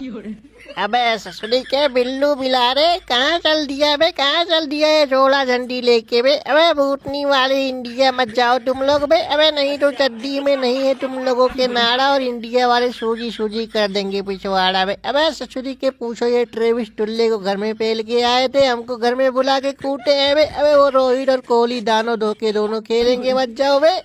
अबे ससुरी के बिल्लू बिलारे कहाँ चल दिया बे, कहाँ चल दिया है रोड़ा झंडी लेके बे। अबे भूतनी वाले इंडिया मत जाओ तुम लोग बे। अबे नहीं तो चड्डी में नहीं है तुम लोगों के नाड़ा और इंडिया वाले सूजी सूजी कर देंगे पिछवाड़ा बे। अबे ससुरी के पूछो ये ट्रेविस टुल्ले को घर में पेल के आए थे, हमको घर में बुला के कूटे हैं बे। अबे वो रोहित और कोहली दानो धो के दोनों खेलेंगे, मत जाओ बे।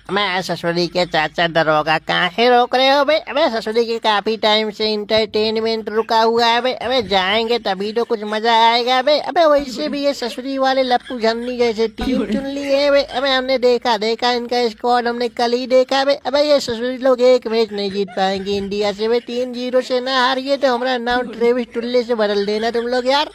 मैं ससुरी के चाचा दरोगा काहे रोक रहे हो बे। अबे ससुरी के काफी टाइम से इंटरटेनमेंट रुका हुआ है बे। अबे जाएंगे तभी तो कुछ मजा आएगा बे। अबे वैसे भी ये ससुरी वाले लप्पू झन्नी जैसे टीम चुन ली है बे। अबे हमने देखा इनका स्क्वाड हमने कल ही देखा बे। अबे ये ससुरी लोग एक मैच नहीं जीत पाएंगे इंडिया से बे। 3-0 से ना हारिए तो हमारा नाम ट्रेविस टुल्ले से बदल देना तुम लोग यार।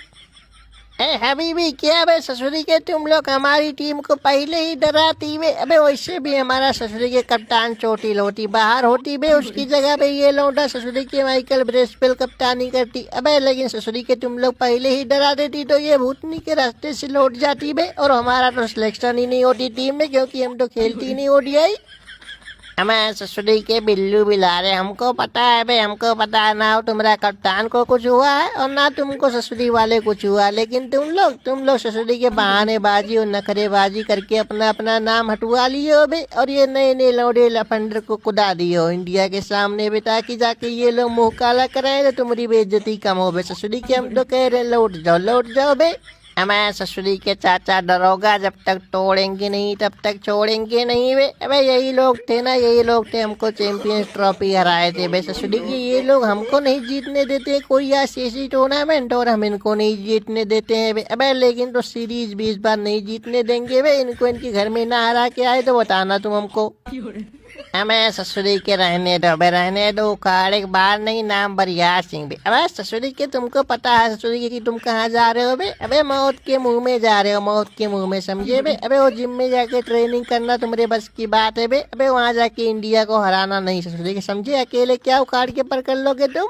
हबीबी क्या बे ससुरी के तुम लोग हमारी टीम को पहले ही डराती बे। अबे वैसे भी हमारा ससुरी के कप्तान चोटिल होती बाहर होती बे, उसकी जगह पे ये लौंडा ससुरी के माइकल ब्रेसवेल कप्तानी करती। अबे लेकिन ससुरी के तुम लोग पहले ही डरा देती तो ये भूतनी के रास्ते से लौट जाती बे और हमारा तो सिलेक्शन ही नहीं होती टीम में, क्योंकि हम तो खेलती ही नहीं ओडीआई। हमें ससुरी के बिल्लू बिलारे हमको पता है बे, हमको पता है ना तुम्हारा कप्तान को कुछ हुआ है और ना तुमको ससुरी वाले कुछ हुआ, लेकिन तुम लोग ससुरी के बहानेबाजी और नखरेबाजी करके अपना अपना नाम हटवा लिए हो बे और ये नए नए लौड़े लफंडर को कुदा दिए हो इंडिया के सामने बे, ताकि जाके ये लोग मुंह काला कराए तो तुम्हारी बेइज्जती कम हो बे। ससुरी के हम तो कह रहे लौट जाओ बे। हमें ससुरी के चाचा दरोगा जब तक तोड़ेंगे नहीं तब तक छोड़ेंगे नहीं बे। अबे यही लोग थे हमको चैंपियंस ट्रॉफी हराए थे बे ससुरी की। ये लोग हमको नहीं जीतने देते कोई ऐसी टूर्नामेंट और हम इनको नहीं जीतने देते हैं बे। अबे लेकिन तो सीरीज 20 बार नहीं जीतने देंगे बे इनको, इनके घर में ना हरा के आए तो बताना तुम हमको। हमें ससुरी के रहने दो उखाड़ एक बार नहीं नाम बरियार सिंह बे। अबे ससुरी के तुमको पता है ससुरी के कि तुम कहाँ जा रहे हो बे। अबे मौत के मुंह में जा रहे हो, मौत के मुंह में समझे बे। अबे वो जिम में जाके ट्रेनिंग करना तुम्हारे बस की बात है बे। अबे वहाँ जाके इंडिया को हराना नहीं ससुरी के, समझे। अकेले क्या उखाड़ के पर कर लोगे तुम।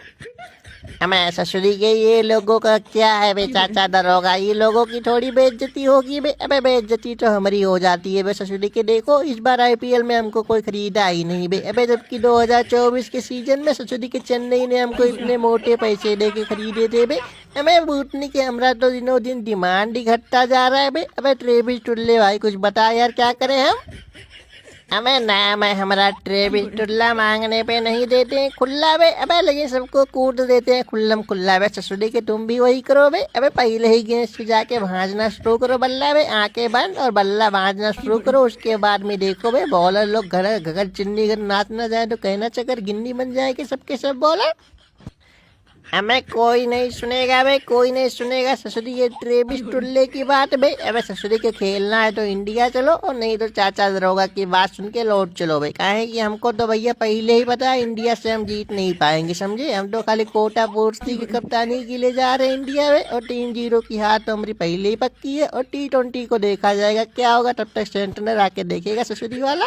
हमें ससुरी के ये लोगों का क्या है बे चाचा दरोगा, ये लोगों की थोड़ी बेइज्जती होगी बे। अबे बेइज्जती तो हमारी हो जाती है बे ससुरी के। देखो इस बार आईपीएल में हमको कोई खरीदा ही नहीं बे। अबे जबकि 2024 के सीजन में ससुरी के चेन्नई ने हमको इतने मोटे पैसे दे के खरीदे थे बे। हमें भूतनी के हमरा तो दिनों दिन डिमांड ही घटता जा रहा है बे। अबे ट्रेविस टुल्ले भाई कुछ बता यार क्या करें हम। हमें नाम है हमारा ट्रेविस टुल्ला, मांगने पे नहीं देते हैं खुल्ला बे। अबे लेकिन सबको कूट देते हैं खुल्लम खुल्ला बे। ससुरी के तुम भी वही करो बे। अबे पहले ही गेंद पे जाके भांजना शुरू करो बल्ला बे, आंखें बंद और बल्ला भांजना शुरू करो। उसके बाद में देखो बे बॉलर लोग घर घर चिन्नी घर नाच ना जाए तो कहना चक्कर गिन्नी बन जाए कि सबके सब बॉलर। हमें कोई नहीं सुनेगा बे, कोई नहीं सुनेगा ससुरी ये ट्रेविस टुल्ले की बात बे। अबे ससुरी के खेलना है तो इंडिया चलो और नहीं तो चाचा दरोगा की बात सुन के लौट चलो बे। काहे कि हमको तो भैया पहले ही पता है इंडिया से हम जीत नहीं पाएंगे, समझे। हम तो खाली कोटा पूर्ति की कप्तानी के लिए जा रहे हैं इंडिया में और 3-0 की हार तो हमारी पहले ही पक्की है। और T20 को देखा जाएगा क्या होगा, तब तक सेंटनर आके देखेगा ससुरी वाला।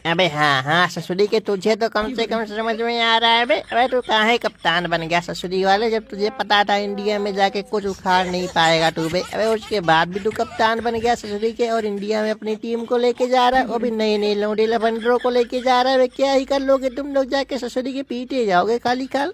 अबे हाँ ससुरी के तुझे तो कम से कम समझ में आ रहा है बे। अबे तू काहे कप्तान बन गया ससुरी वाले, जब तुझे पता था इंडिया में जाके कुछ उखाड़ नहीं पाएगा तू बे। अबे उसके बाद भी तू कप्तान बन गया ससुरी के और इंडिया में अपनी टीम को लेके जा रहा है, वो भी नए नए लौंडे लफंडरों को लेके जा रहा है। क्या ही कर लोगे तुम लोग, जाके ससुरी के पीटे जाओगे खाली खाल।